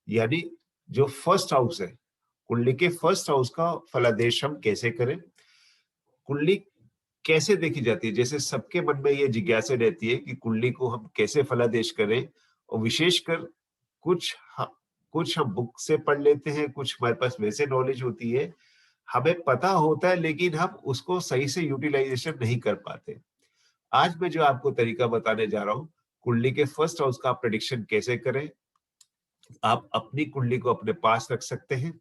यानी जो first house है, कुंडली के फर्स्ट हाउस का फलादेश हम कैसे करें, कुंडली कैसे देखी जाती है। जैसे सबके मन में ये जिज्ञासा रहती है कि कुंडली को हम कैसे फलादेश करें, और विशेषकर कुछ कुछ हम बुक से पढ़ लेते हैं, कुछ हमारे पास वैसे नॉलेज होती है, हमें पता होता है लेकिन हम उसको सही से यूटिलाइजेशन नहीं कर पाते। आज मैं जो आपको तरीका बताने जा रहा हूँ, कुंडली के फर्स्ट हाउस का प्रेडिक्शन कैसे करें। आप अपनी कुंडली को अपने पास रख सकते हैं।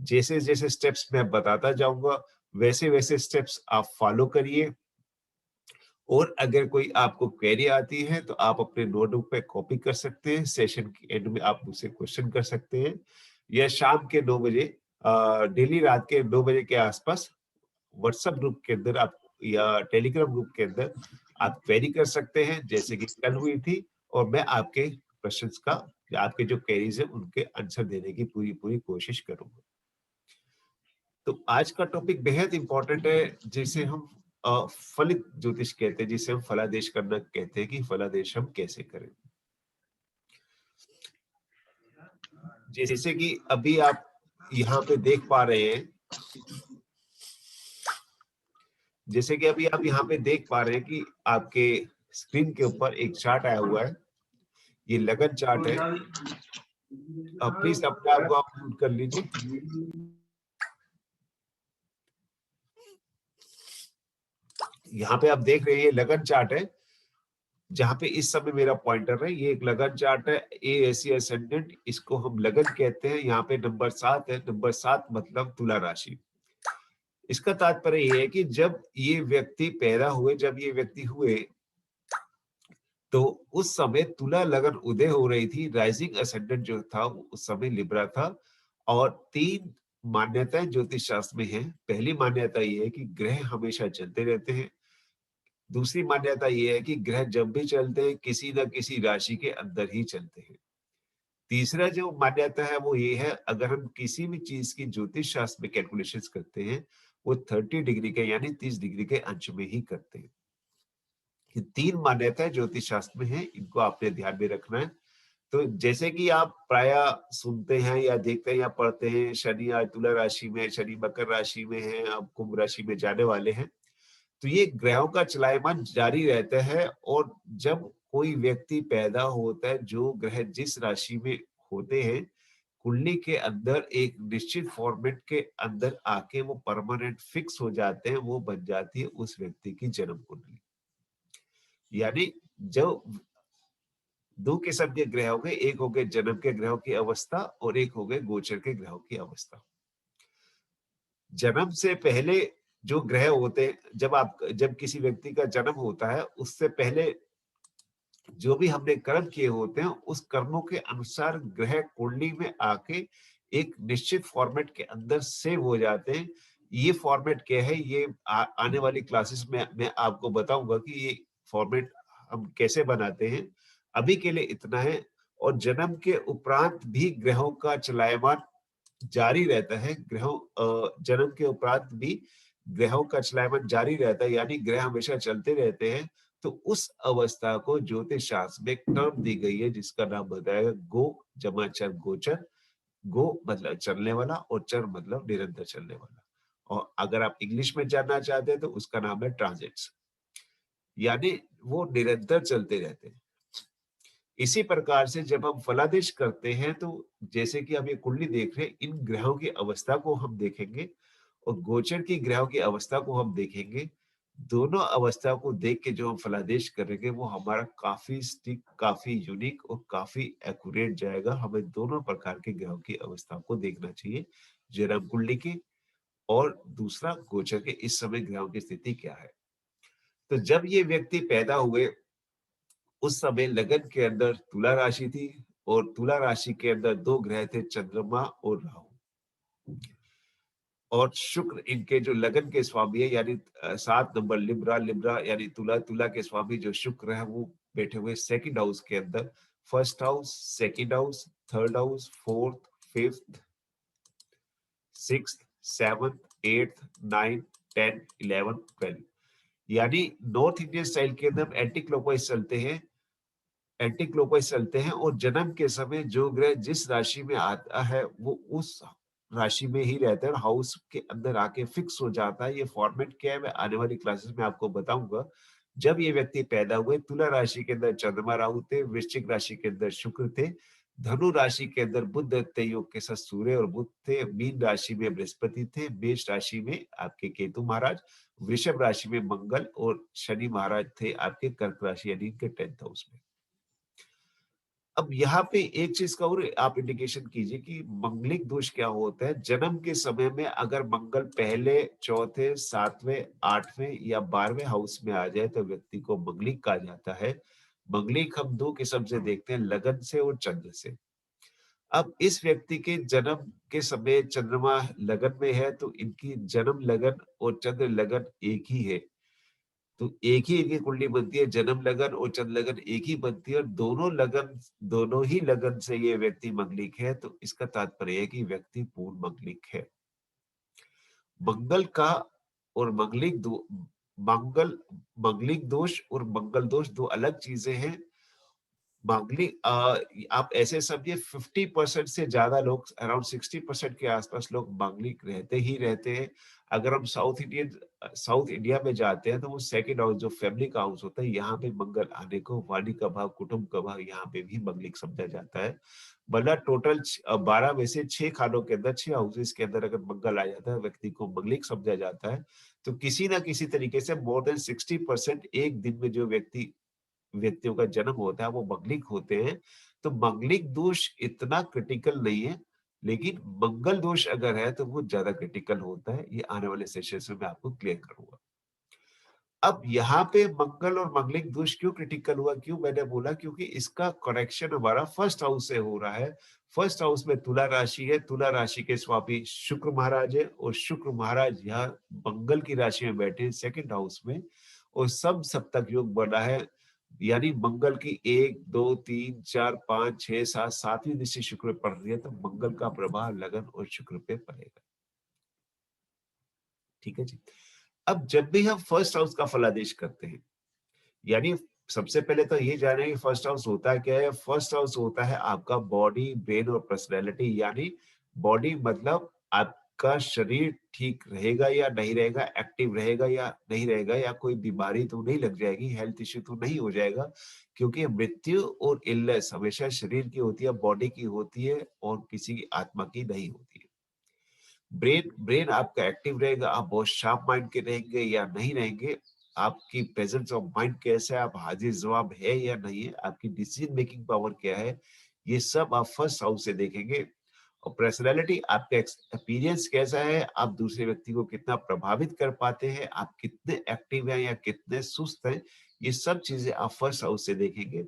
जैसे जैसे स्टेप्स मैं बताता जाऊंगा, वैसे वैसे स्टेप्स आप फॉलो करिए। और अगर कोई आपको क्वेरी आती है तो आप अपने नोटबुक पे कॉपी कर सकते हैं। सेशन के एंड में आप मुझसे क्वेश्चन कर सकते हैं, या शाम के 9 बजे, डेली रात के 9 बजे के आसपास व्हाट्सएप ग्रुप के अंदर आप, या टेलीग्राम ग्रुप के अंदर आप क्वेरी कर सकते हैं, जैसे कि कल हुई थी। और मैं आपके क्वेश्चंस का, या आपके जो क्वेरीज है उनके आंसर देने की पूरी पूरी कोशिश करूंगा। तो आज का टॉपिक बेहद इंपॉर्टेंट है, जिसे हम फलित ज्योतिष कहते हैं, जिसे हम फलादेश करना कहते हैं, कि फलादेश हम कैसे करें। जैसे कि अभी आप यहाँ पे देख पा रहे हैं, जैसे कि अभी आप यहाँ पे देख पा रहे हैं कि आपके स्क्रीन के ऊपर एक चार्ट आया हुआ है। ये लगन चार्ट है। प्लीज अपने आप को आप म्यूट कर लीजिए। यहाँ पे आप देख रहे हैं, ये लगन चार्ट है, जहाँ पे इस समय मेरा पॉइंटर है। ये एक लगन चार्ट है, ए असेंडेंट, इसको हम लगन कहते हैं। यहाँ पे नंबर 7 है। नंबर 7 मतलब तुला राशि। इसका तात्पर्य ये है कि जब ये व्यक्ति पैदा हुए, जब ये व्यक्ति हुए, तो उस समय तुला लगन उदय हो रही थी। राइजिंग असेंडेंट जो था उस समय लिब्रा था। और 3 मान्यताएं ज्योतिष शास्त्र में हैं। पहली मान्यता ये है कि ग्रह हमेशा चलते रहते हैं। दूसरी मान्यता ये है कि ग्रह जब भी चलते हैं, किसी न किसी राशि के अंदर ही चलते हैं। तीसरा जो मान्यता है वो ये है, अगर हम किसी भी चीज की ज्योतिष शास्त्र में कैलकुलेशंस करते हैं, वो 30 डिग्री के, यानी 30 डिग्री के अंश में ही करते हैं। ये 3 मान्यताएं ज्योतिष शास्त्र में है, इनको आपने ध्यान में रखना है। तो जैसे कि आप प्राय सुनते हैं या देखते हैं या पढ़ते हैं, शनि आज तुला राशि में, शनि मकर राशि में है, अब कुंभ राशि में जाने वाले हैं। तो ये ग्रहों का चलायमान जारी रहता है। और जब कोई व्यक्ति पैदा होता है, जो ग्रह जिस राशि में होते हैं, कुंडली के अंदर एक निश्चित फॉर्मेट के अंदर आके वो परमानेंट फिक्स हो जाते हैं। वो बन जाती है उस व्यक्ति की जन्म कुंडली। यानी जो 2 किस्म के ग्रह हो गए, एक हो गए जन्म के ग्रहों की अवस्था, और एक हो गए गोचर के ग्रहों की अवस्था। जन्म से पहले जो ग्रह होते हैं, जब किसी व्यक्ति का जन्म होता है, उससे पहले जो भी हमने कर्म किए होते हैं, उस कर्मों के अनुसार ग्रह कुंडली में आके एक निश्चित फॉर्मेट के अंदर सेव हो जाते हैं। ये फॉर्मेट क्या है, ये आने वाली क्लासेस में मैं आपको बताऊंगा कि ये फॉर्मेट हम कैसे बनाते हैं। अभी के लिए इतना है। और जन्म के उपरांत भी ग्रहों का चलायमान जारी रहता है। जन्म के उपरांत भी ग्रहों का चलायमान जारी रहता है, यानी ग्रह हमेशा चलते रहते हैं। तो उस अवस्था को ज्योतिष शास्त्र में एक टर्म दी गई है, जिसका नाम बताया गो जमा चर गोचर। गो मतलब चलने वाला, और चर मतलब निरंतर चलने वाला। और अगर आप इंग्लिश में जानना चाहते हैं तो उसका नाम है ट्रांजिट्स, यानी वो निरंतर चलते रहते हैं। इसी प्रकार से जब हम फलादेश करते हैं, तो जैसे कि हम ये कुंडली देख रहे हैं, इन ग्रहों की अवस्था को हम देखेंगे, और गोचर की ग्रहों की अवस्था को हम देखेंगे। दोनों अवस्था को देख के जो हम फलादेश करेंगे, वो हमारा काफी स्टिक, काफी यूनिक और काफी एक्यूरेट जाएगा। हमें दोनों प्रकार के ग्रहों की अवस्था को देखना चाहिए, जन्म कुंडली की, और दूसरा गोचर के इस समय ग्रहों की स्थिति क्या है। तो जब ये व्यक्ति पैदा हुए, उस समय लगन के अंदर तुला राशि थी, और तुला राशि के अंदर 2 ग्रह थे, चंद्रमा और राहु। और शुक्र इनके जो लगन के स्वामी है, यानी 7 नंबर लिब्रा, लिब्रा यानी तुला, तुला के स्वामी जो शुक्र है, वो बैठे हुए सेकंड हाउस के अंदर। First house, second house, third house, fourth, fifth, sixth, seventh, eighth, 9, 10, 11, 12। यानी नॉर्थ इंडियन स्टाइल के अंदर एंटी क्लॉकवाइज चलते हैं। एंटी क्लॉकवाइज चलते हैं और जन्म के समय जो ग्रह जिस राशि में आता है वो उस राशि में ही रहता है और हाउस के अंदर आके फिक्स हो जाता है। ये फॉर्मेट क्या है मैं आने वाली क्लासेस में आपको बताऊंगा। जब ये व्यक्ति पैदा हुए, तुला राशि के अंदर चंद्रमा राहु थे, वृश्चिक राशि के अंदर शुक्र थे, धनु राशि के अंदर बुध दत्त योग के साथ सूर्य और बुध थे, मीन राशि में बृहस्पति थे, मेष राशि में आपके केतु महाराज, वृषभ राशि में मंगल और शनि महाराज थे आपके कर्क राशि यानी के 10th हाउस में। अब यहाँ पे एक चीज का और आप इंडिकेशन कीजिए कि मंगलिक दोष क्या होता है। जन्म के समय में अगर मंगल पहले, चौथे, सातवें, आठवें या 12वें हाउस में आ जाए तो व्यक्ति को मंगलिक कहा जाता है। मंगलिक हम दो किस्म से देखते हैं, लगन से और चंद्र से। अब इस व्यक्ति के जन्म के समय चंद्रमा लगन में है तो इनकी जन्म लगन और चंद्र लगन एक ही है, तो एक ही इनकी कुंडली बनती है। जन्म लगन और चंद्र लगन एक ही बनती है और दोनों ही लगन से ये व्यक्ति मंगलिक है, तो इसका तात्पर्य है कि व्यक्ति पूर्ण मंगलिक है। मंगल का और मंगल मंगलिक दोष और मंगल दोष दो अलग चीजें हैं। मांगलिक आप ऐसे समझिए 50% से ज्यादा लोग, अराउंड 60% के आसपास लोग मांगलिक रहते ही रहते हैं। अगर हम साउथ इंडिया में जाते हैं तो वो सेकंड हाउस जो फैमिली का हाउस होता है, यहाँ पे मंगल आने को वाणी का भाव, कुटुंब का भाव, यहाँ पे भी मंगलिक समझा जाता है। मतलब टोटल 12 में से 6 खानों के अंदर, 6 हाउसेस के अंदर अगर मंगल आ जाता है, व्यक्ति को मंगलिक समझा जाता है। तो किसी ना किसी तरीके से मोर देन 60% एक दिन में जो व्यक्तियों का जन्म होता है वो मंगलिक होते हैं। तो मंगलिक दोष इतना क्रिटिकल नहीं है, लेकिन मंगल दोष अगर है तो वो ज्यादा क्रिटिकल होता है। ये आने वाले सेशन में मैं आपको क्लियर करूंगा। अब यहाँ पे मंगल और मंगलिक दोष क्यों क्रिटिकल हुआ, क्यों मैंने बोला, क्योंकि इसका कनेक्शन हमारा फर्स्ट हाउस से हो रहा है। फर्स्ट हाउस में तुला राशि है, तुला राशि के स्वामी शुक्र महाराज है और शुक्र महाराज यहाँ मंगल की राशि में बैठे सेकंड हाउस में, और सब सप्तक योग बना है। यानी मंगल की 1, 2, 3, 4, 5, 6, 7, 7वीं दृष्टि शुक्र पे पड़ रही है, तो मंगल का प्रभाव लगन और शुक्र पे पड़ेगा। ठीक है जी। अब जब भी हम फर्स्ट हाउस का फलादेश करते हैं, यानी सबसे पहले तो ये जाने कि फर्स्ट हाउस होता है क्या है। फर्स्ट हाउस होता है आपका बॉडी, ब्रेन और पर्सनैलिटी। यानी बॉडी मतलब आपका शरीर ठीक रहेगा या नहीं रहेगा, एक्टिव रहेगा या नहीं रहेगा, या कोई बीमारी तो नहीं लग जाएगी, हेल्थ इश्यू तो नहीं हो जाएगा, क्योंकि मृत्यु और इलनेस हमेशा शरीर की होती है, बॉडी की होती है और किसी की आत्मा की नहीं होती है। ब्रेन ब्रेन आपका एक्टिव रहेगा, आप बहुत शार्प माइंड के रहेंगे या नहीं रहेंगे, आपकी प्रेजेंस ऑफ माइंड कैसा है, आप हाजिर जवाब है या नहीं है, आपकी डिसीजन मेकिंग पावर क्या है, ये सब आप फर्स्ट हाउस से देखेंगे। और पर्सनैलिटी, आपका एक्सपीरियंस कैसा है, आप दूसरे व्यक्ति को कितना प्रभावित कर पाते हैं, आप कितने एक्टिव हैं या कितने सुस्त हैं, ये सब चीजें आप फर्स्ट हाउस से देखेंगे।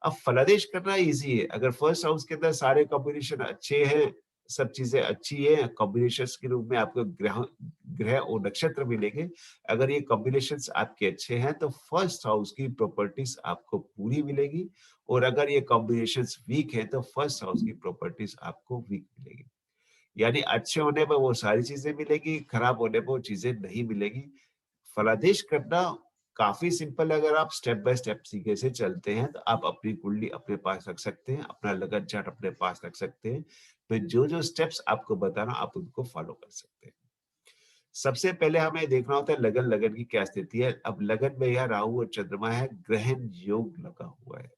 अब फलादेश करना इजी है। अगर फर्स्ट हाउस के अंदर सारे कॉम्बिनेशन अच्छे हैं, सब चीजें अच्छी है, कॉम्बिनेशन के रूप में आपको ग्रह ग्रह और नक्षत्र मिलेंगे। अगर ये कॉम्बिनेशन आपके अच्छे हैं तो फर्स्ट हाउस की प्रॉपर्टीज आपको पूरी मिलेगी, और अगर ये कॉम्बिनेशन वीक है तो फर्स्ट हाउस की प्रॉपर्टीज आपको वीक मिलेगी। यानी अच्छे होने पर वो सारी चीजें मिलेगी, खराब होने पर वो चीजें नहीं मिलेगी। फलादेश करना काफी सिंपल है। अगर आप स्टेप बाय स्टेप सीखे से चलते हैं तो आप अपनी कुंडली अपने पास रख सकते हैं, अपना लगन चार्ट अपने पास रख सकते हैं। तो जो जो स्टेप्स आपको बताना आप उनको फॉलो कर सकते हैं। सबसे पहले हमें देखना होता है लगन, लगन की क्या स्थिति है। अब लगन में यह राहु और चंद्रमा है, ग्रहण योग लगा हुआ है।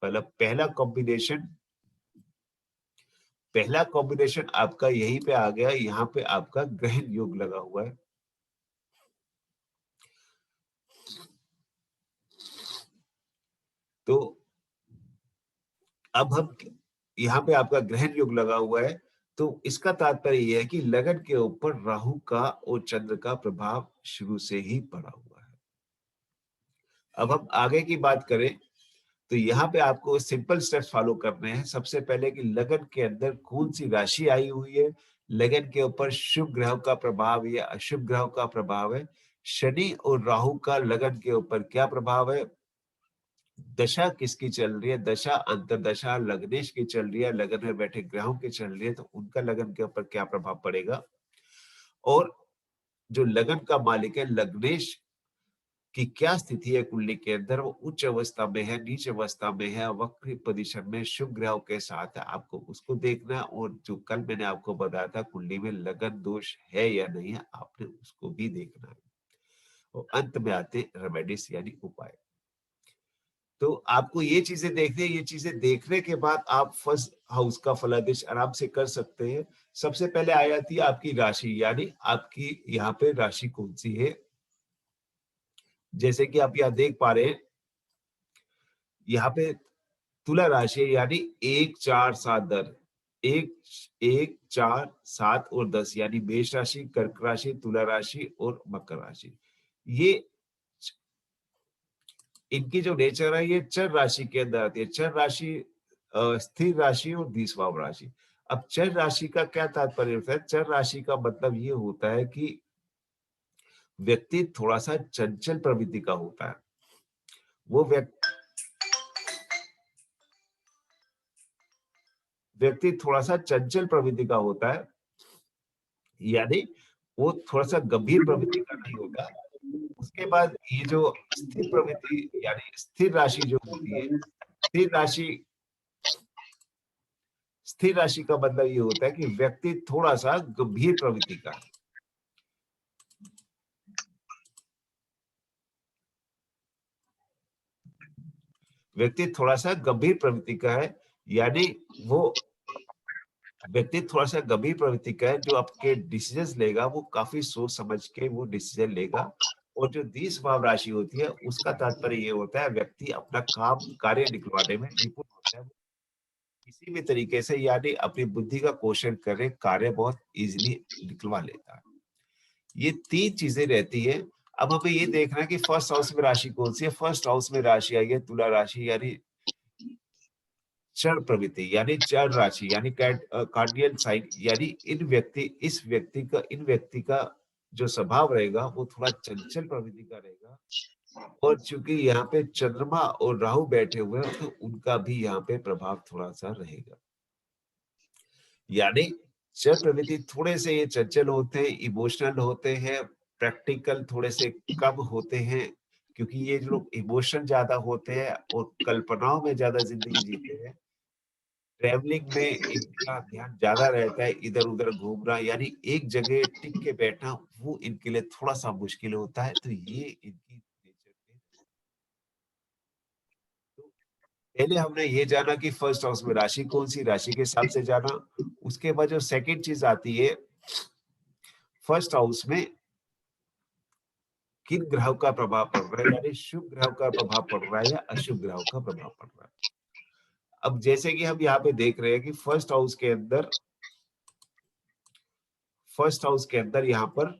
मतलब पहला कॉम्बिनेशन आपका यहीं पे आ गया, यहाँ पे आपका ग्रहण योग लगा हुआ है। तो अब हम यहाँ पे आपका ग्रहण योग लगा हुआ है, तो इसका तात्पर्य यह है कि लगन के ऊपर राहु का और चंद्र का प्रभाव शुरू से ही पड़ा हुआ है। अब हम आगे की बात करें तो यहाँ पे आपको सिंपल स्टेप्स फॉलो करने हैं। सबसे पहले कि लगन के अंदर कौन सी राशि आई हुई है, लगन के ऊपर शुभ ग्रह का प्रभाव या अशुभ ग्रह का प्रभाव है, शनि और राहु का लगन के ऊपर क्या प्रभाव है, दशा किसकी चल रही है, दशा अंतरदशा लग्नेश की चल रही है, लगन में बैठे ग्रहों की चल रही है, तो उनका लगन के ऊपर क्या प्रभाव पड़ेगा। और जो लगन का मालिक है लग्नेश, कि क्या स्थिति है कुंडली के अंदर, वो उच्च अवस्था में है, नीच अवस्था में है, वक्र पोजीशन में शुभ ग्रहों के साथ है, आपको उसको देखना है। और जो कल मैंने आपको बताया था कुंडली में लगन दोष है या नहीं है, आपने उसको भी देखना है। और अंत में आते रेमेडीज यानी उपाय। तो आपको ये चीजें देखनी है। ये चीजें देखने के बाद आप फर्स्ट हाउस का फलादेश आराम से कर सकते हैं। सबसे पहले आ जाती है आपकी राशि, यानी आपकी यहाँ पे राशि कौन सी है। जैसे कि आप यहाँ देख पा रहे हैं, यहाँ पे तुला राशि है, यानी 1, 4, 7, 10। एक 1, 4, 7 और 10, यानी मेष राशि, कर्क राशि, तुला राशि और मकर राशि। ये इनकी जो नेचर है, ये चर राशि के अंदर आती है। चर राशि स्थिर राशि और द्विस्वभाव राशि। अब चर राशि का क्या तात्पर्य होता है? चर राशि का मतलब ये होता है कि व्यक्ति थोड़ा सा चंचल प्रवृत्ति का होता है। वो व्यक्ति थोड़ा सा चंचल प्रवृत्ति का होता है, यानी वो थोड़ा सा गंभीर प्रवृत्ति का नहीं होता। उसके बाद ये जो स्थिर प्रवृत्ति यानी स्थिर राशि जो होती है, स्थिर राशि स्थिर राशि का मतलब ये होता है कि व्यक्ति थोड़ा सा गंभीर प्रवृत्ति का है। व्यक्ति थोड़ा सा गंभीर प्रवृत्ति का है, यानी वो व्यक्ति थोड़ा सा गंभीर प्रवृत्ति का है। जो आपके डिसीजंस लेगा वो काफी सोच समझ के वो डिसीजन लेगा। और जो द्विस्वभाव राशि होती है, उसका तात्पर्य ये होता है व्यक्ति अपना काम कार्य निकलवाने में निपुण होता है। किसी भी तरीके से, यानी अपनी बुद्धि का क्वेश्चन करे, कार्य बहुत इजीली निकलवा लेता है। ये 3 चीजें रहती है। अब हमें ये देखना है कि फर्स्ट हाउस में राशि कौन सी है। फर्स्ट हाउस में राशि आई है तुला राशि, यानी चर प्रवृत्ति, यानी चर राशि, यानी कार्डियल साइन, यानी इन व्यक्ति का जो स्वभाव रहेगा वो थोड़ा चंचल प्रवृत्ति का रहेगा। और चूंकि यहाँ पे चंद्रमा और राहु बैठे हुए हैं, तो उनका भी यहाँ पे प्रभाव थोड़ा सा रहेगा। यानी चर प्रवृत्ति थोड़े से ये चंचल होते हैं, इमोशनल होते हैं, प्रैक्टिकल थोड़े से कम होते हैं। क्योंकि ये जो लोग इमोशन ज्यादा होते हैं और कल्पनाओं में ज्यादा जिंदगी जीते हैं, ट्रैवलिंग में इनका ध्यान ज्यादा रहता है, इधर-उधर घूमना, यानी एक जगह टिक के बैठना वो इनके लिए थोड़ा-सा मुश्किल होता है। तो ये इनकी नेचर में। तो पहले हमने ये जाना कि फर्स्ट हाउस में राशि कौन-सी, राशि के हिसाब से जाना। उसके बाद जो सेकंड चीज़ आती है, फर्स्ट हाउस में किन ग्रहों का प्रभाव पड़ रहा है, यानी शुभ ग्रहों का प्रभाव पड़ रहा है या अशुभ ग्रहों का प्रभाव पड़ रहा है। अब जैसे कि हम यहाँ पे देख रहे हैं कि फर्स्ट हाउस के अंदर यहाँ पर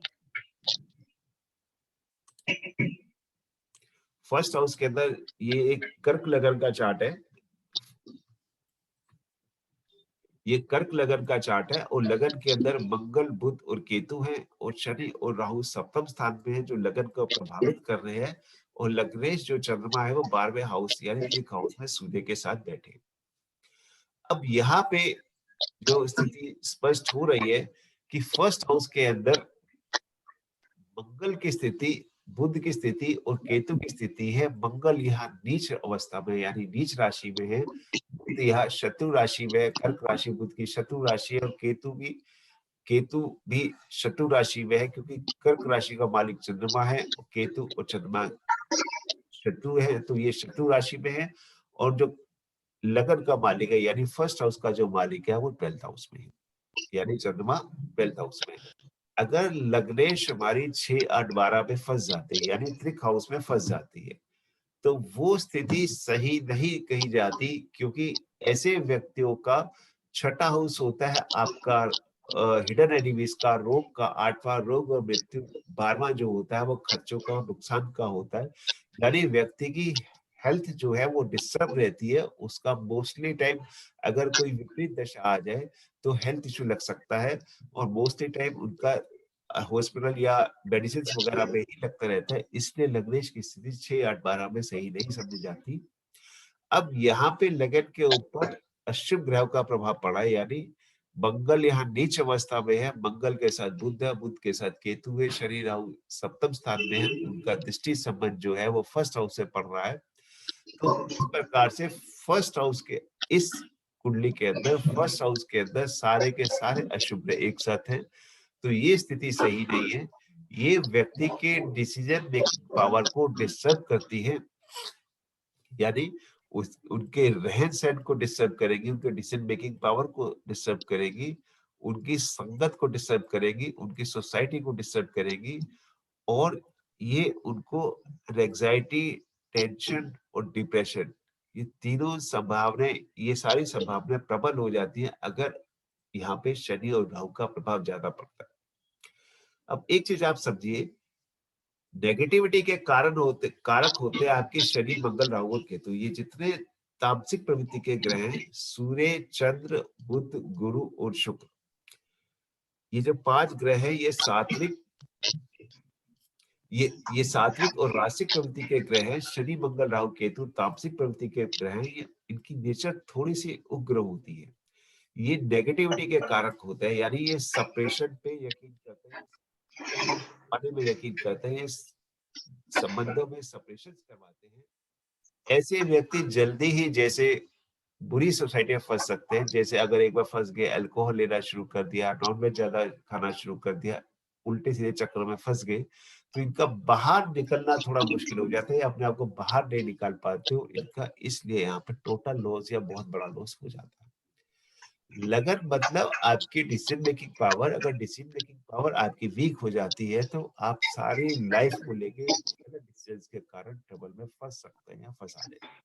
फर्स्ट हाउस के अंदर ये एक कर्क लगन का चार्ट है। ये कर्क लगन का चार्ट है और लगन के अंदर मंगल, बुध और केतु हैं और शनि और राहु सप्तम स्थान में है, जो लगन को प्रभावित कर रहे हैं। और लग्नेश जो चंद्रमा है वो 12वें हाउस यानी ट्रिक हाउस में सूर्य के साथ बैठे। अब यहाँ पे जो स्थिति स्पष्ट हो रही है कि फर्स्ट हाउस के अंदर मंगल की स्थिति, बुध की स्थिति और केतु की स्थिति है। मंगल यहाँ नीच अवस्था में यानी नीच राशि में है। बुध यहाँ शत्रु राशि में है। कर्क राशि बुध की शत्रु राशि है और केतु भी शत्रु राशि में है, क्योंकि कर्क राशि का मालिक चंद्रमा है और केतु और चंद्रमा शत्रु है, तो ये शत्रु राशि में है। और जो लगन का मालिक है यानी फर्स्ट हाउस का जो मालिक है वो 12th हाउस में है, यानी चंद्रमा 12th हाउस में है। अगर लग्नेश हमारी 6, 8, 12 में फंस जाते हैं यानी त्रिक हाउस में फंस जाती है, तो वो स्थिति सही नहीं कही जाती। क्योंकि ऐसे व्यक्तियों का छठा हाउस होता है आपका हिडन एनिमीज का, रोग का, 8वां रोग और मृत्यु, 12वां जो होता है वो खर्चों का और नुकसान का होता है। यानी व्यक्ति की हेल्थ जो है वो डिस्टर्ब रहती है। उसका मोस्टली टाइम अगर कोई विपरीत दशा आ जाए तो हेल्थ इश्यू लग सकता है। और मोस्टली टाइम उनका हॉस्पिटल या मेडिसिन वगैरह में ही लगता रहता है। इसलिए लग्नेश की स्थिति 6, 8, 12 में सही नहीं समझी जाती। अब यहाँ पे लगन के ऊपर अशुभ ग्रहों का प्रभाव पड़ा है, यानी मंगल यहाँ नीच अवस्था में है, मंगल के साथ बुध है, बुध के साथ केतु है, शनि राहु सप्तम स्थान में है, उनका दृष्टि संबंध जो है वो फर्स्ट हाउस से पड़ रहा है। तो इस प्रकार से फर्स्ट हाउस के इस कुंडली के अंदर, फर्स्ट हाउस के अंदर सारे के सारे अशुभ ग्रह एक साथ हैं, तो ये स्थिति सही नहीं है। ये व्यक्ति के डिसीजन मेकिंग पावर को डिस्टर्ब करती है, यानी उनके रहन सहन को डिस्टर्ब करेगी, उनके डिसीजन मेकिंग पावर को डिस्टर्ब करेगी, उनकी संगत को डिस्टर्ब करेगी, उनकी सोसाइटी को डिस्टर्ब करेगी, और ये उनको एंजाइटी, टेंशन और डिप्रेशन, ये तीनों संभावनाएं, ये सारी संभावनाएं प्रबल हो जाती हैं अगर यहाँ पे शनि और राहु का प्रभाव ज्यादा पड़ता है। अब एक चीज आप समझिए, नेगेटिविटी के कारक होते हैं आपके शनि, मंगल, राहु और केतु। ये जितने तामसिक प्रवृत्ति के ग्रह हैं, सूर्य, चंद्र, बुध, गुरु और शुक्र, ये जो 5 ग्रह हैं, ये सात्विक और रासिक प्रवृत्ति के ग्रह हैं। शनि, मंगल, राहु, केतु तामसिक प्रवृत्ति के ग्रह हैं। ये इनकी नेचर थोड़ी सी उग्र होती है। ये नेगेटिविटी के कारक होते हैं, यानी ये सप्रेशन पे यकीन करते हैं, पाने में यकीन करते हैं, संबंधों में सप्रेशन करवाते हैं। ऐसे व्यक्ति जल्दी ही जैसे बुरी सोसाइटी में फंस सकते हैं। जैसे अगर एक बार फंस गए, अल्कोहल लेना शुरू कर दिया, नॉनवेज ज्यादा खाना शुरू कर दिया, उल्टे सीधे चक्कर में फंस गए, तो इनका बाहर निकलना थोड़ा मुश्किल हो जाता है, अपने आप को बाहर नहीं निकाल पाते हो इनका, इसलिए यहाँ पे टोटल लॉस या बहुत बड़ा लॉस हो जाता है। लगन मतलब आपकी डिसीजन मेकिंग पावर, अगर डिसीजन मेकिंग पावर आपकी वीक हो जाती है तो आप सारी लाइफ को लेके गलत डिसीजंस के कारण ट्रबल में फंस सकते हैं या फंसा देते हैं।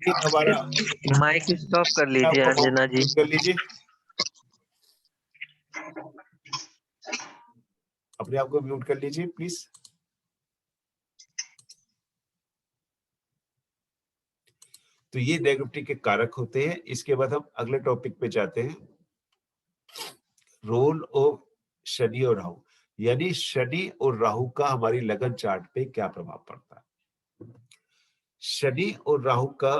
एक हमारा, माइक स्टॉप कर लीजिए आपको अंजना जी। कर लीजिए, अपने आप को म्यूट कर लीजिए प्लीज। तो ये नेगेटिविटी के कारक होते हैं। इसके बाद हम अगले टॉपिक पे जाते हैं, रोल ऑफ शनि और राहु, यानी शनि और राहु का हमारी लगन चार्ट पे क्या प्रभाव पड़ता है। शनि और राहु का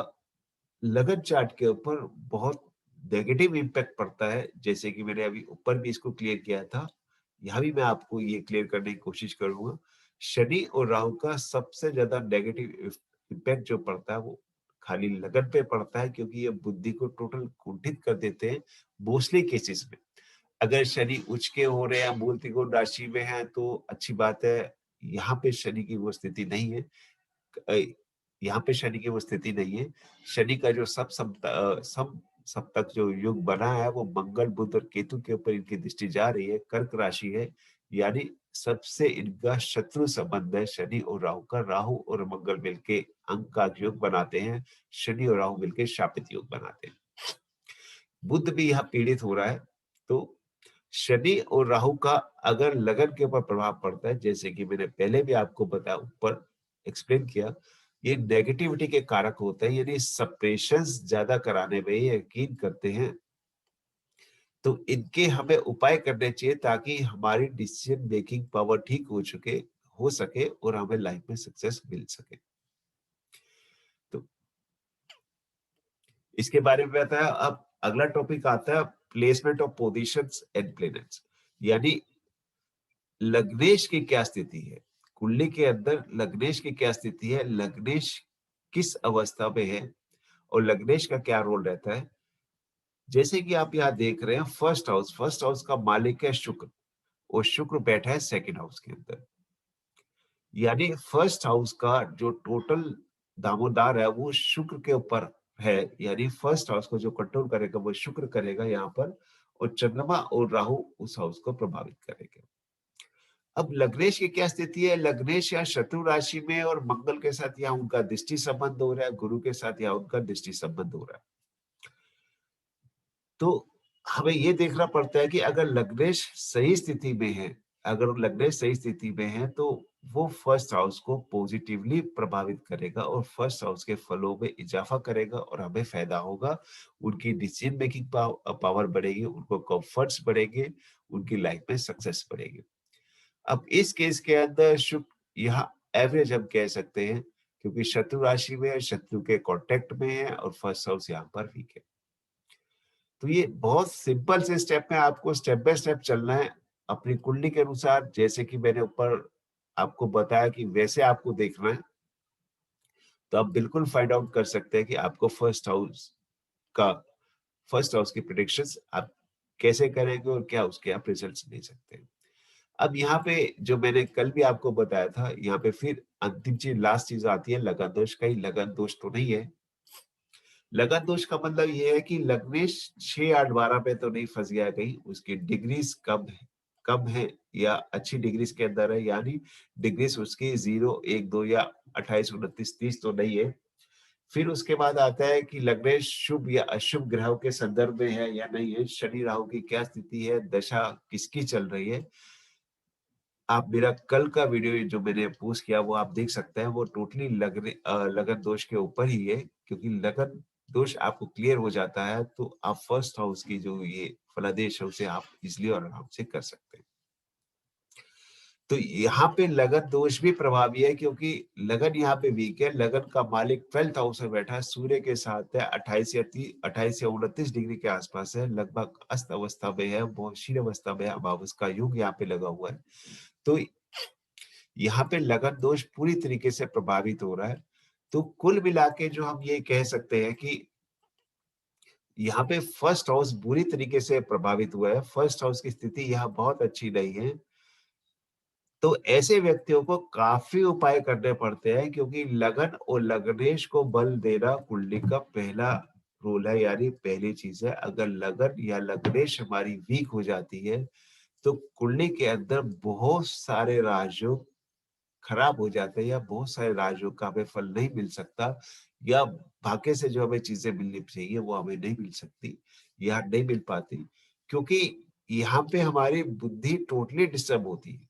लगन चार्ट के ऊपर बहुत नेगेटिव इम्पैक्ट पड़ता है, जैसे कि मैंने अभी ऊपर भी इसको क्लियर किया था, यहाँ भी मैं आपको ये क्लियर करने की कोशिश करूंगा। शनि और राहु का सबसे ज्यादा नेगेटिव इम्पैक्ट जो पड़ता है वो खाली लगन पे पड़ता है, क्योंकि ये बुद्धि को टोटल कुंठित कर देते हैं मोस्टली केसेस में। अगर शनि उच्च के हो रहे हैं, मूल त्रिकोण राशि में है तो अच्छी बात है, यहाँ पे शनि की वो स्थिति नहीं है। यहाँ पे शनि की वो स्थिति नहीं है। शनि का जो सम सप्तक जो युग बना है वो मंगल, बुध और केतु के ऊपर इनकी दृष्टि जा रही है, कर्क राशि है, यानी सबसे इनका शत्रु संबंध है शनि और राहु का। राहु और मंगल मिलके अंक का योग बनाते हैं, शनि और राहु मिलके शापित योग बनाते हैं। बुध भी यहाँ पीड़ित हो रहा है। तो शनि और राहु का अगर लगन के ऊपर प्रभाव पड़ता है, जैसे कि मैंने पहले भी आपको बताया, ऊपर एक्सप्लेन किया, ये नेगेटिविटी के कारक होते हैं, यानी सप्रेशंस ज्यादा कराने में यकीन करते हैं। तो इनके हमें उपाय करने चाहिए ताकि हमारी डिसीजन मेकिंग पावर ठीक हो सके और हमें लाइफ में सक्सेस मिल सके। तो इसके बारे में बताया। अब अगला टॉपिक आता है placement of positions and planets, यानी लग्नेश की क्या स्थिति है, कुंडली के अंदर लग्नेश की क्या स्थिति है, लग्नेश किस अवस्था में है और लग्नेश का क्या रोल रहता है। जैसे कि आप यहाँ देख रहे हैं, फर्स्ट हाउस का मालिक है शुक्र, और शुक्र बैठा है सेकंड हाउस के अंदर, यानी फर्स्ट हाउस का जो टोटल दामोदार है वो शुक्र के ऊपर है, यानी फर्स्ट हाउस को जो कंट्रोल करेगा वो शुक्र करेगा यहाँ पर, और चंद्रमा और राहु उस हाउस को प्रभावित करेंगे। अब लग्नेश की क्या स्थिति है, लग्नेश या शत्रु राशि में और मंगल के साथ यहाँ उनका दृष्टि संबंध हो रहा है, गुरु के साथ यहाँ उनका दृष्टि संबंध हो रहा है। तो हमें ये देखना पड़ता है कि अगर लग्नेश सही स्थिति में है, अगर लग्नेश सही स्थिति में है तो वो फर्स्ट हाउस को पॉजिटिवली प्रभावित करेगा और फर्स्ट हाउस के फलों में इजाफा करेगा और हमें फायदा होगा। उनकी डिसीजन मेकिंग पावर बढ़ेगी, उनको कंफर्ट्स बढ़ेंगे, उनकी लाइफ में सक्सेस बढ़ेगी। अब इस केस के अंदर शुक्र यहाँ एवरेज हम कह सकते हैं, क्योंकि शत्रु राशि में है, शत्रु के कांटेक्ट में है और फर्स्ट हाउस यहाँ पर वीक है। तो ये बहुत सिंपल से स्टेप में आपको स्टेप बाय स्टेप चलना है अपनी कुंडली के अनुसार, जैसे कि मैंने ऊपर आपको बताया कि वैसे आपको देखना है। तो आप बिल्कुल फाइंड आउट कर सकते हैं कि आपको का फर्स्ट हाउस की प्रेडिक्शंस आप कैसे करेंगे और क्या उसके आप रिजल्ट्स ले सकते हैं। अब यहाँ पे जो मैंने कल भी आपको बताया था, यहाँ पे फिर अंतिम चीज, लास्ट चीज आती है लगन दोष। कहीं लगन दोष तो नहीं है। लगन दोष का मतलब ये है कि लग्नेश 6, 8, 12 पे तो नहीं फंस गया कहीं, उसकी डिग्रीज कम है या अच्छी डिग्रीज के अंदर है, यानी डिग्रीज उसकी 0, 1, 2 या 28, 29, 30 तो नहीं है। फिर उसके बाद आता है कि लग्नेश शुभ या अशुभ ग्रहों के संदर्भ में है या नहीं है, शनि राहु की क्या स्थिति है, दशा किसकी चल रही है। आप मेरा कल का वीडियो जो मैंने पोस्ट किया वो आप देख सकते हैं, वो टोटली लगन दोष के ऊपर ही है, क्योंकि लगन दोष आपको क्लियर हो जाता है तो आप फर्स्ट हाउस की जो ये फलादेश है उसे आप इजिली और आराम से कर सकते हैं। तो यहाँ पे लगन दोष भी प्रभावी है, क्योंकि लगन यहाँ पे वीक है। लगन का मालिक 12th हाउस में बैठा है, सूर्य के साथ है, 28 या 29 डिग्री के आसपास है, लगभग अस्त अवस्था में है, बहुत क्षीण अवस्था में है, अमावस का युग यहाँ पे लगा हुआ है। तो यहाँ पे लगन दोष पूरी तरीके से प्रभावित हो रहा है। तो कुल मिला के जो हम ये कह सकते हैं कि यहाँ पे फर्स्ट हाउस बुरी तरीके से प्रभावित हुआ है। फर्स्ट हाउस की स्थिति यहाँ बहुत अच्छी नहीं है। तो ऐसे व्यक्तियों को काफी उपाय करने पड़ते हैं, क्योंकि लगन और लग्नेश को बल देना कुंडली का पहला रोल है, यानी पहली चीज है। अगर लगन या लग्नेश हमारी वीक हो जाती है तो कुंडली के अंदर बहुत सारे राजयोग खराब हो जाते हैं, या बहुत सारे राजयोग का हमें फल नहीं मिल सकता, या भाग्य से जो हमें चीजें मिलनी चाहिए वो हमें नहीं मिल सकती या नहीं मिल पाती, क्योंकि यहाँ पे हमारी बुद्धि टोटली डिस्टर्ब होती है।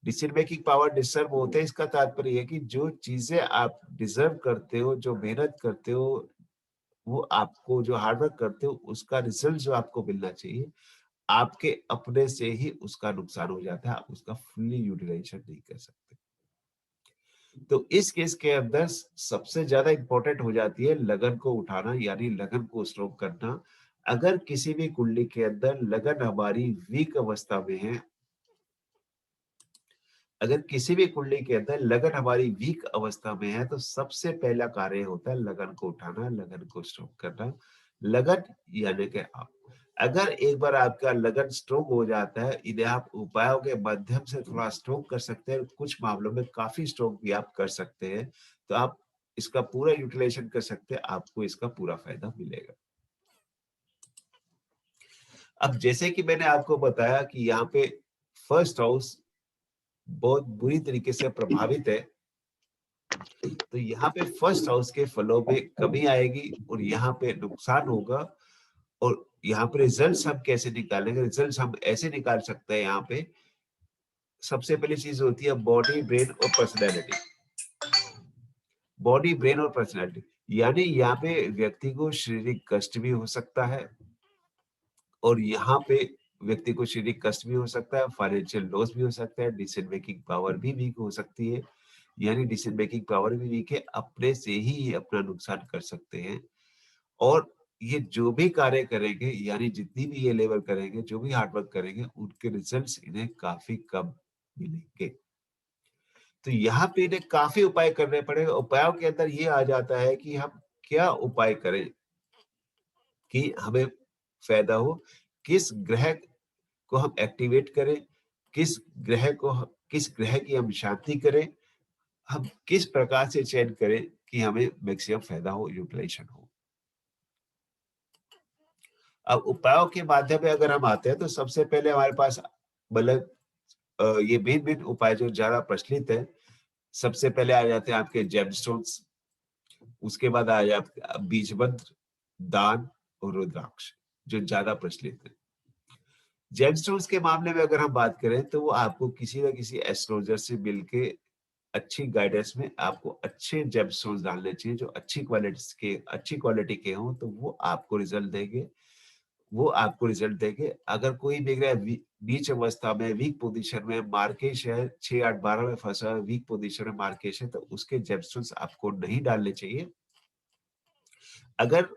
डिसीजन मेकिंग पावर डिस्टर्ब होते हैं, इसका तात्पर्य है कि जो चीजें आप डिजर्व करते हो, जो मेहनत करते हो, वो आपको जो हार्डवर्क करते हो उसका रिजल्ट जो आपको मिलना चाहिए, आपके अपने से ही उसका नुकसान हो जाता है, आप उसका फुल्ली यूटिलाइजेशन नहीं कर सकते। तो इस केस के अंदर सबसे ज्यादा इंपॉर्टेंट हो जाती है लगन को उठाना, यानी लगन को स्ट्रोक करना। अगर किसी भी कुंडली के अंदर लगन हमारी वीक अवस्था में है, अगर किसी भी कुंडली के अंदर लगन हमारी वीक अवस्था में है, तो सबसे पहला कार्य होता है लगन को उठाना, लगन को स्ट्रोक करना। लगन यानी कि आप, अगर एक बार आपका लगन स्ट्रोक हो जाता है, इन्हें आप उपायों के माध्यम से थोड़ा स्ट्रोक कर सकते हैं, कुछ मामलों में काफी स्ट्रोक भी आप कर सकते हैं। तो आप इसका पूरा यूटिलाइजेशन कर सकते हैं, आपको इसका पूरा फायदा मिलेगा। अब जैसे कि मैंने आपको बताया कि यहाँ पे फर्स्ट हाउस बहुत बुरी तरीके से प्रभावित है, तो यहाँ पे फर्स्ट हाउस के फलों में कमी आएगी और यहाँ पे नुकसान होगा। और यहाँ पे रिजल्ट्स हम कैसे निकालेंगे? रिजल्ट्स हम ऐसे निकाल सकते हैं। यहाँ पे सबसे पहली चीज होती है बॉडी, ब्रेन और पर्सनैलिटी। बॉडी, ब्रेन और पर्सनैलिटी, यानी यहाँ पे व्यक्ति को शारीरिक कष्ट भी हो सकता है, और यहाँ पे व्यक्ति को शारीरिक कष्ट भी हो सकता है, फाइनेंशियल लॉस भी हो सकता है, डिसीजन मेकिंग पावर भी वीक हो सकती है। यानी डिसीजन मेकिंग पावर भी वीक है, अपने से ही ये अपना नुकसान कर सकते हैं। और ये जो भी कार्य करेंगे, यानी जितनी भी ये लेबर करेंगे, जो भी हार्डवर्क करेंगे, उनके रिजल्ट्स इन्हें काफी कम मिलेंगे। तो यहाँ पे इन्हें काफी उपाय करने पड़ेंगे। उपायों के अंदर ये आ जाता है कि हम क्या उपाय करें कि हमें फायदा हो, किस ग्रह को हम एक्टिवेट करें, किस ग्रह की हम शांति करें, हम किस प्रकार से चयन करें कि हमें मैक्सिमम फायदा हो, यूटिलाइजेशन हो। अब उपायों के माध्यम में अगर हम आते हैं तो सबसे पहले हमारे पास मतलब ये मेन उपाय जो ज्यादा प्रचलित है, सबसे पहले आ जाते हैं आपके जेमस्टोन्स, उसके बाद आ जाते बीज मंत्र, दान और रुद्राक्ष, जो ज्यादा प्रचलित है। जेमस्टोन्स के मामले में अगर हम बात करें तो वो आपको किसी न किसी एस्ट्रोलॉजर से मिलके अच्छी गाइडेंस में आपको अच्छे जेमस्टोन्स डालने चाहिए, जो अच्छी क्वालिटी के हों, तो वो आपको रिजल्ट देंगे। अगर कोई भी ग्रह नीच अवस्था में, वीक पोजीशन में, मार्केश है, 6, 8, 12 में फंसा है, वीक पोजीशन में मार्केश है, तो उसके जेमस्टोन्स आपको नहीं डालने चाहिए। अगर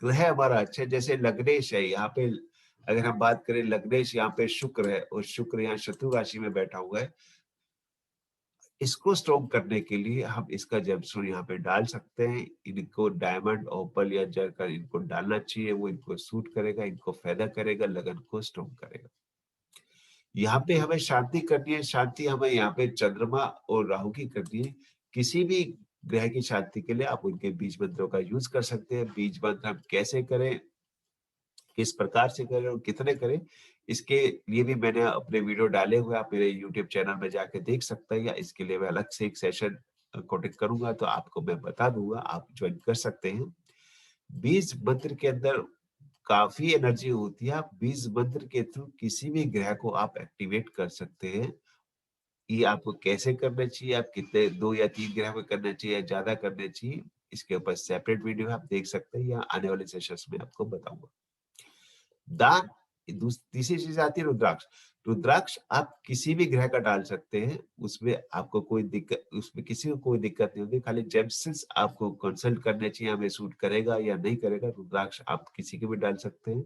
ग्रह हमारा अच्छा है, जैसे लग्नेश है यहाँ पे, अगर हम बात करें लग्नेश यहाँ पे शुक्र है और शुक्र यहाँ शत्रु राशि में बैठा हुआ है, इसको स्ट्रॉन्ग करने के लिए हम इसका जेमस्टोन यहाँ पे डाल सकते हैं। इनको डायमंड ओपल या जरकर इनको डालना चाहिए, वो इनको सूट करेगा, इनको फायदा करेगा, लगन को स्ट्रॉन्ग करेगा। यहाँ पे हमें शांति करनी है, शांति हमें यहाँ पे चंद्रमा और राहु की करनी है। किसी भी ग्रह की शांति के लिए आप उनके बीज मंत्रों का यूज कर सकते हैं। बीज मंत्र हम कैसे करें, किस प्रकार से करें और कितने करें, इसके लिए भी मैंने अपने वीडियो डाले हुए, आप मेरे यूट्यूब चैनल में जाके देख सकते हैं, या इसके लिए मैं अलग से एक सेशन कॉन्टेक्ट करूंगा तो आपको मैं बता दूंगा, आप ज्वाइन कर सकते हैं। बीज मंत्र के अंदर काफी एनर्जी होती है। आप बीज मंत्र के थ्रू किसी भी ग्रह को आप एक्टिवेट कर सकते हैं। ये आपको कैसे करना चाहिए, आप कितने 2 या 3 ग्रह में करना चाहिए या ज्यादा करना चाहिए, इसके ऊपर सेपरेट वीडियो आप देख सकते हैं, या आने वाले सेशंस में आपको बताऊंगा। दान, तीसरी चीज आती है रुद्राक्ष। रुद्राक्ष आप किसी भी ग्रह का डाल सकते हैं, उसमें आपको कोई दिक्कत, उसमें किसी को कोई दिक्कत नहीं होगी। खाली जेमस्टोन्स आपको कंसल्ट करने चाहिए, हमें सूट करेगा या नहीं करेगा। रुद्राक्ष आप किसी के भी डाल सकते हैं।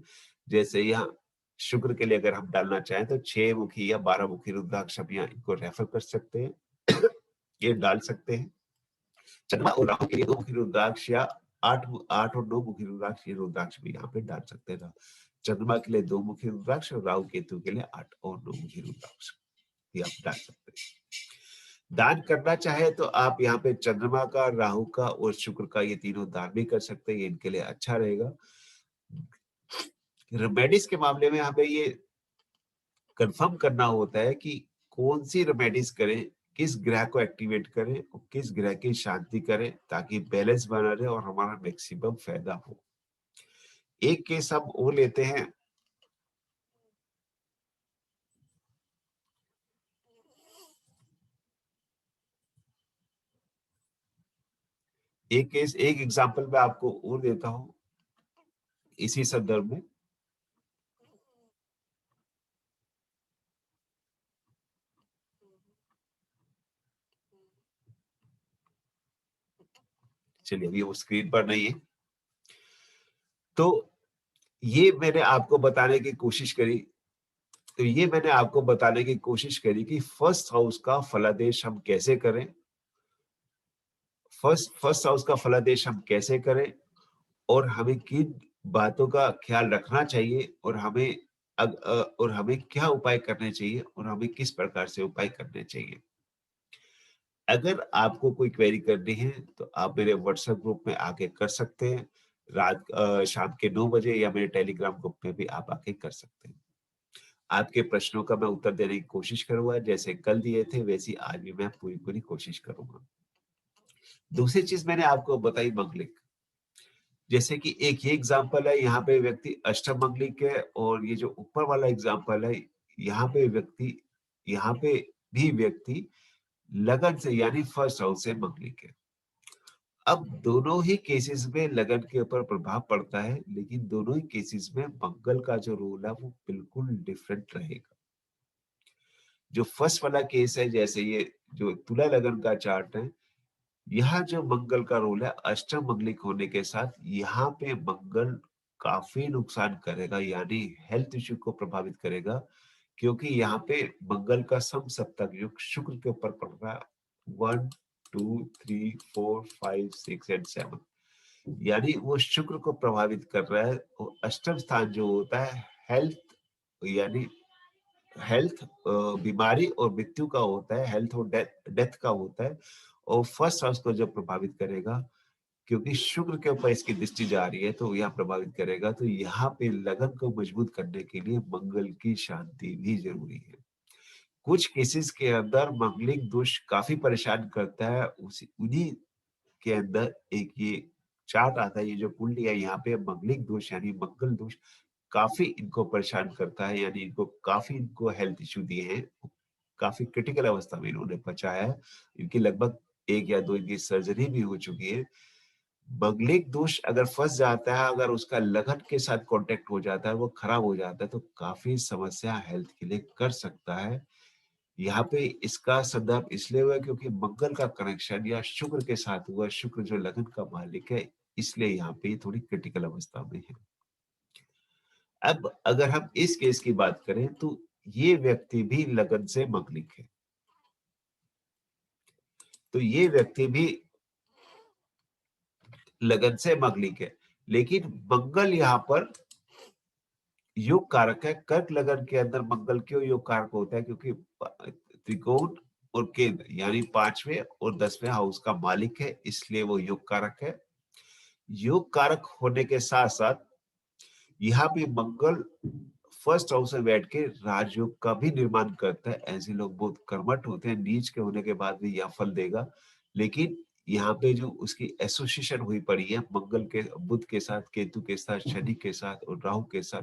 जैसे यहाँ शुक्र के लिए अगर हम डालना चाहें तो 6 मुखी या 12 मुखी रुद्राक्ष हम यहाँ इनको रेफर कर सकते हैं। ये डाल सकते हैं। चंद्रमा और राहु के लिए 2 मुखी रुद्राक्ष या 8 और 9 मुखी रुद्राक्ष, ये रुद्राक्ष भी यहाँ पे डाल सकते हैं। चंद्रमा के लिए 2 मुखी रुद्राक्ष और राहु केतु के लिए 8 और 9 मुखी रुद्राक्ष ये आप डाल सकते हैं। दान करना चाहे तो आप यहाँ पे चंद्रमा का, राहु का और शुक्र का ये तीनों दान भी कर सकते हैं, ये इनके लिए अच्छा रहेगा। रेमेडीज के मामले में हमें ये कंफर्म करना होता है कि कौन सी रेमेडीज करें, किस ग्रह को एक्टिवेट करें और किस ग्रह की शांति करें, ताकि बैलेंस बना रहे और हमारा मैक्सिमम फायदा हो। एक केस हम और लेते हैं। एक एग्जांपल मैं आपको और देता हूं इसी संदर्भ में। चलिए, अभी वो स्क्रीन पर नहीं है, तो ये मैंने आपको बताने की कोशिश करी, कि फर्स्ट हाउस का फलादेश हम कैसे करें, फर्स्ट हाउस का फलादेश हम कैसे करें, और हमें किन बातों का ख्याल रखना चाहिए, और हमें क्या उपाय करने चाहिए, और हमें किस प्रकार से उपाय करने चाहिए। अगर आपको कोई क्वेरी करनी है तो आप मेरे व्हाट्सएप ग्रुप में आके कर सकते हैं। शाम के 9 बजे, या मेरे टेलीग्राम ग्रुप में भी आप आके कर सकते हैं। आपके प्रश्नों का मैं उत्तर देने की कोशिश करूंगा, जैसे कल दिए थे वैसी आज भी मैं पूरी कोशिश करूंगा। दूसरी चीज मैंने आपको बताई मंगलिक। जैसे कि एक ये एग्जाम्पल है, यहाँ पे व्यक्ति अष्टम मंगलिक है, और ये जो ऊपर वाला एग्जाम्पल है, यहाँ पे भी व्यक्ति लगन से, यानी फर्स्ट हाउस से मंगलिक है। अब दोनों ही केसेस में लगन के ऊपर प्रभाव पड़ता है, लेकिन दोनों ही केसेस में मंगल का जो रोल है वो बिल्कुल डिफरेंट रहेगा। जो फर्स्ट वाला केस है, जैसे ये जो तुला लगन का चार्ट है, यहाँ जो मंगल का रोल है अष्टम मंगलिक होने के साथ, यहाँ पे मंगल काफी नुकसान करेगा, यानी हेल्थ इश्यू को प्रभावित करेगा, क्योंकि यहाँ पे मंगल का सम सप्तक युग शुक्र के ऊपर पड़ रहा है। 1 2 3 4 5 6 एंड 7, यानी वो शुक्र को प्रभावित कर रहा है। और अष्टम स्थान जो होता है हेल्थ, यानी हेल्थ, बीमारी और मृत्यु का होता है, हेल्थ और डेथ का होता है। और फर्स्ट हाउस को जब प्रभावित करेगा, क्योंकि शुक्र के ऊपर इसकी दृष्टि जा रही है, तो यह प्रभावित करेगा। तो यहाँ पे लगन को मजबूत करने के लिए मंगल की शांति भी जरूरी है। कुछ केसेस के अंदर मंगलिक दोष काफी परेशान करता है, उसी उन्हीं के अंदर एक ये चार्ट आता है, ये जो कुंडली है, यहाँ पे मंगलिक दोष यानी मंगल दोष काफी इनको परेशान करता है, यानी इनको हेल्थ इश्यू दिए हैं, काफी क्रिटिकल अवस्था में इन्होंने बचाया है। इनकी लगभग 1 या 2 इनकी सर्जरी भी हो चुकी है। मंगलिक दोष अगर फंस जाता है, अगर उसका लगन के साथ कांटेक्ट हो जाता है, वो खराब हो जाता है, तो काफी समस्या हेल्थ के लिए कर सकता है। यहाँ पे इसका संदर्भ इसलिए हुआ क्योंकि मंगल का कनेक्शन या शुक्र के साथ हुआ। शुक्र जो लगन का मालिक है, इसलिए यहाँ पे ये थोड़ी क्रिटिकल अवस्था में है। अब अगर हम इस केस की बात करें तो ये व्यक्ति भी लगन से मंगलिक है, तो ये व्यक्ति भी लगन से मंगलिक है, लेकिन मंगल यहाँ पर योग कारक है। कर्क लगन के अंदर मंगल क्यों योग कारक होता है? क्योंकि त्रिकोण और केंद्र यानी 5वें और 10वें हाउस का मालिक है, इसलिए वो योग कारक है। योग कारक होने के साथ साथ यहाँ पे मंगल फर्स्ट हाउस में बैठ के राजयोग का भी निर्माण करता है। ऐसे लोग बहुत कर्मठ होते हैं, नीच के होने के बाद भी यह फल देगा, लेकिन यहाँ पे जो उसकी एसोसिएशन हुई पड़ी है मंगल के, बुध के साथ, केतु के साथ, शनि के साथ और राहु के साथ,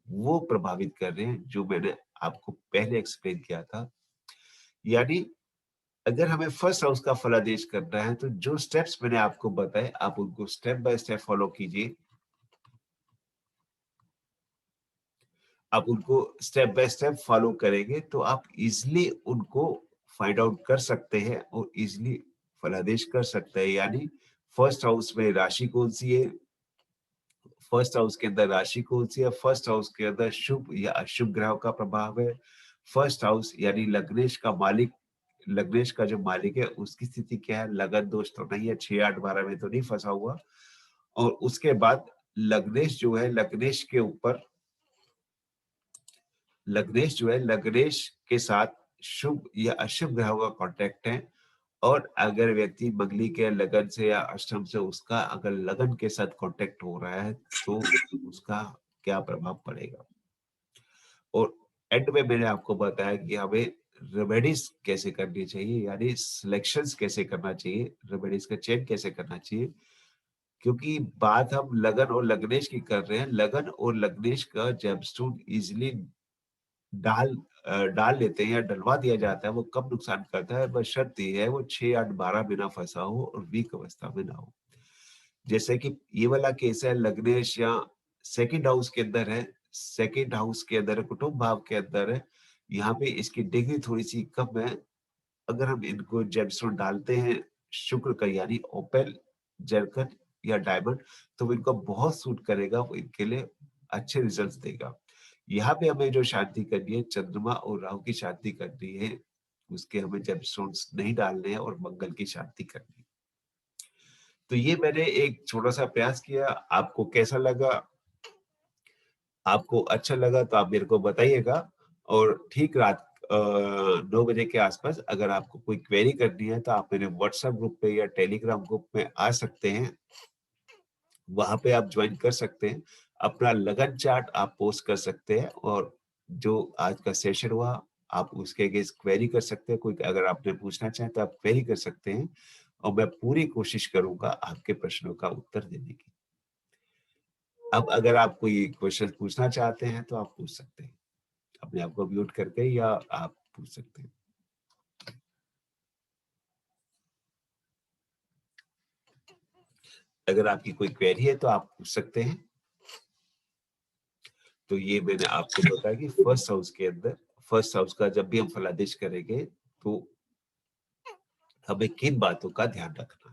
वो प्रभावित कर रहे हैं, जो मैंने आपको पहले एक्सप्लेन किया था। यानी अगर हमें फर्स्ट हाउस का फलादेश करना है तो जो स्टेप्स मैंने आपको बताए आप उनको स्टेप बाय स्टेप फॉलो कीजिए। आप उनको स्टेप बाय स्टेप फॉलो करेंगे तो आप इजिली उनको फाइंड आउट कर सकते हैं और इजिली फलादेश कर सकते हैं। यानी फर्स्ट हाउस में राशि कौन सी है, फर्स्ट हाउस के अंदर राशि कौन सी है, फर्स्ट हाउस के अंदर शुभ या अशुभ ग्रहों का प्रभाव है, फर्स्ट हाउस यानी लग्नेश का मालिक, लग्नेश का जो मालिक है उसकी स्थिति क्या है, लगन दोष तो नहीं है, 6 8 12 में तो नहीं फंसा हुआ। और उसके बाद लग्नेश जो है, लग्नेश के ऊपर, लग्नेश जो है, लग्नेश के साथ शुभ या अशुभ ग्रहों का कांटेक्ट है। और अगर व्यक्ति मंगली के लगन से या अष्टम से उसका अगर लगन के साथ कांटेक्ट हो रहा है तो उसका क्या प्रभाव पड़ेगा। और एंड में मैंने आपको बताया कि हमें रेमेडीज कैसे करनी चाहिए, यानी सिलेक्शंस कैसे करना चाहिए, रेमेडीज का चयन कैसे करना चाहिए। क्योंकि बात हम लगन और लग्नेश की कर रहे हैं, लगन और लग्नेश का जेमस्टोन इजिली डाल लेते हैं या डलवा दिया जाता है, वो कब नुकसान करता है, बस शर्त ये है वो 6 8 12 में ना फंसा हो और वीक अवस्था में ना हो। जैसे कि ये वाला केस है, लग्नेश या सेकंड हाउस के अंदर है, सेकंड हाउस के अंदर कुटुंब भाव के अंदर है, यहाँ पे इसकी डिग्री थोड़ी सी कम है। अगर हम इनको जेमस्टोन डालते हैं शुक्र का, यानी ओपेल, जरकन या डायमंड, तो वो इनको बहुत सूट करेगा, वो इनके लिए अच्छे रिजल्ट्स देगा। यहाँ पे हमें जो शांति करनी है, चंद्रमा और राहु की शांति करनी है, उसके हमें जेमस्टोन्स नहीं डालने हैं और मंगल की शांति करनी है। तो ये मैंने एक छोटा सा प्रयास किया, आपको कैसा लगा? आपको अच्छा लगा तो आप मेरे को बताइएगा। और ठीक रात 9 बजे के आसपास अगर आपको कोई क्वेरी करनी है तो आप मेरे व्हाट्सएप ग्रुप पे या टेलीग्राम ग्रुप में आ सकते हैं, वहां पे आप ज्वाइन कर सकते हैं। अपना लगन चार्ट आप पोस्ट कर सकते हैं और जो आज का सेशन हुआ आप उसके अगेंस्ट क्वेरी कर सकते हैं। कोई अगर आपने पूछना चाहे तो आप क्वेरी कर सकते हैं और मैं पूरी कोशिश करूंगा आपके प्रश्नों का उत्तर देने की। अब अगर आप कोई क्वेश्चन पूछना चाहते हैं तो आप पूछ सकते हैं, अपने आप को म्यूट करके, या आप पूछ सकते हैं। अगर आपकी कोई क्वेरी है तो आप पूछ सकते हैं। तो ये मैंने आपको बताया कि फर्स्ट हाउस के अंदर, फर्स्ट हाउस का जब भी हम फलादेश करेंगे तो हमें किन बातों का ध्यान रखना